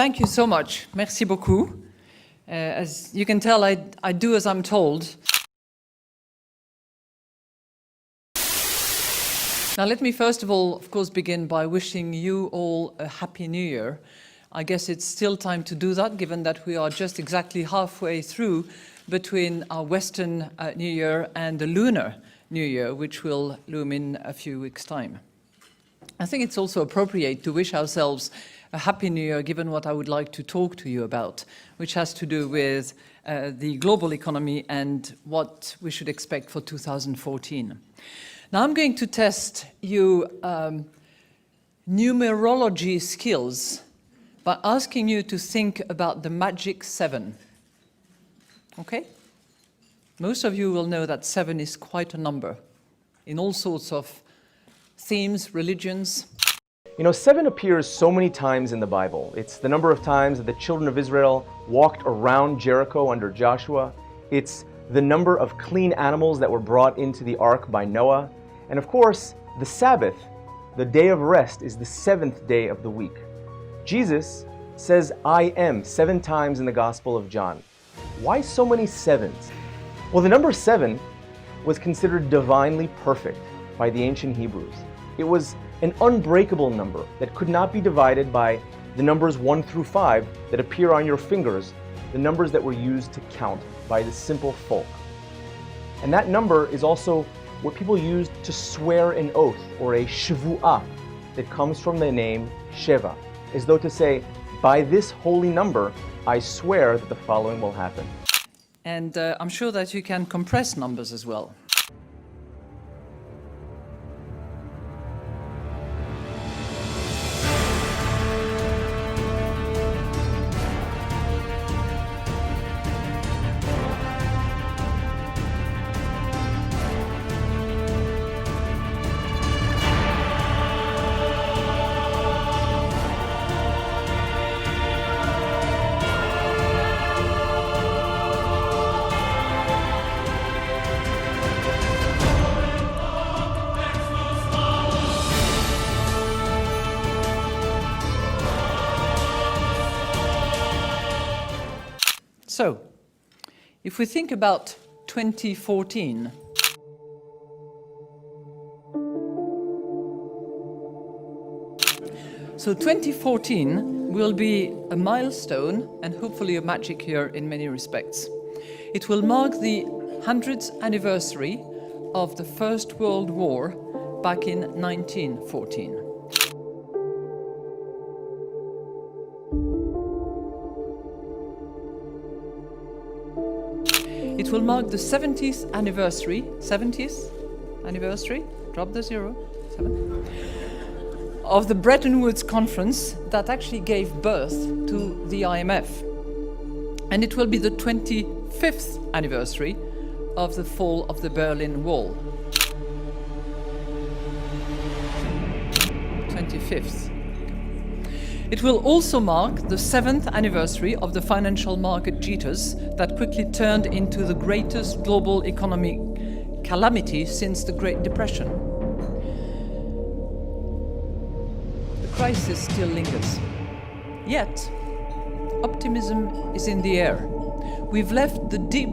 Thank you so much. Merci beaucoup. As you can tell, I do as I'm told. Now, let me first of all, of course, begin by wishing you all a Happy New Year. I guess it's still time to do that, given that we are just exactly halfway through between our Western New Year and the Lunar New Year, which will loom in a few weeks' time. I think it's also appropriate to wish ourselves a Happy New Year, given what I would like to talk to you about, which has to do with the global economy and what we should expect for 2014. Now, I'm going to test you numerology skills by asking you to think about the magic 7. Okay? Most of you will know that 7 is quite a number in all sorts of themes, religions. You know, 7 appears so many times in the Bible. It's the number of times that the children of Israel walked around Jericho under Joshua. It's the number of clean animals that were brought into the ark by Noah. And of course, the Sabbath, the day of rest, is the 7th day of the week. Jesus says, I am, 7 times in the Gospel of John. Why so many 7s? Well, the number 7 was considered divinely perfect by the ancient Hebrews. It was an unbreakable number that could not be divided by the numbers 1 through 5 that appear on your fingers, the numbers that were used to count by the simple folk. And that number is also what people used to swear an oath, or a shvu'ah, that comes from the name Sheva, as though to say, by this holy number, I swear that the following will happen. And I'm sure that you can compress numbers as well. So, if we think about 2014, so 2014 will be a milestone and hopefully a magic year in many respects. It will mark the 100th anniversary of the First World War back in 1914. It will mark the 70th anniversary, drop the 0, 7, of the Bretton Woods Conference that actually gave birth to the IMF. And it will be the 25th anniversary of the fall of the Berlin Wall. 25th. It will also mark the 7th anniversary of the financial market jitters that quickly turned into the greatest global economic calamity since the Great Depression. The crisis still lingers. Yet, optimism is in the air. We've left the deep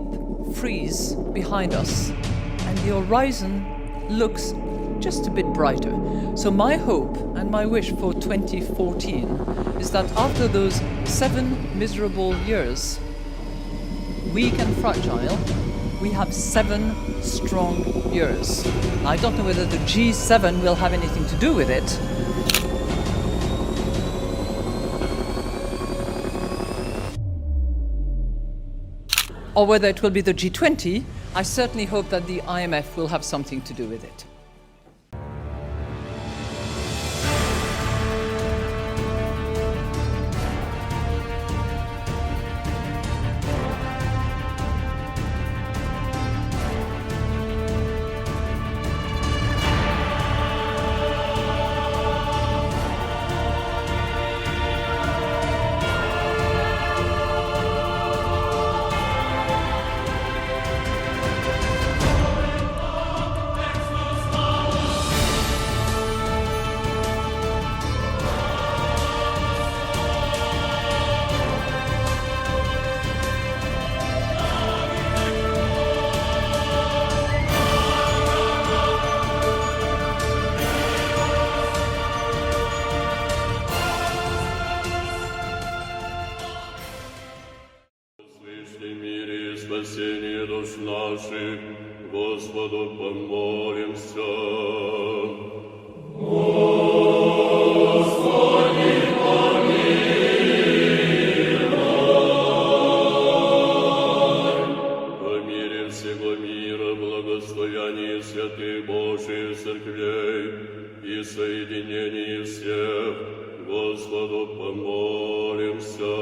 freeze behind us, and the horizon looks just a bit brighter. So my hope and my wish for 2014 is that after those 7 miserable years, weak and fragile, we have 7 strong years. I don't know whether the G7 will have anything to do with it. Or whether it will be the G20. I certainly hope that the IMF will have something to do with it. душ наших, Господу помолимся. Благостояние святых Божьих церквей и соединение всех, Господу помолимся.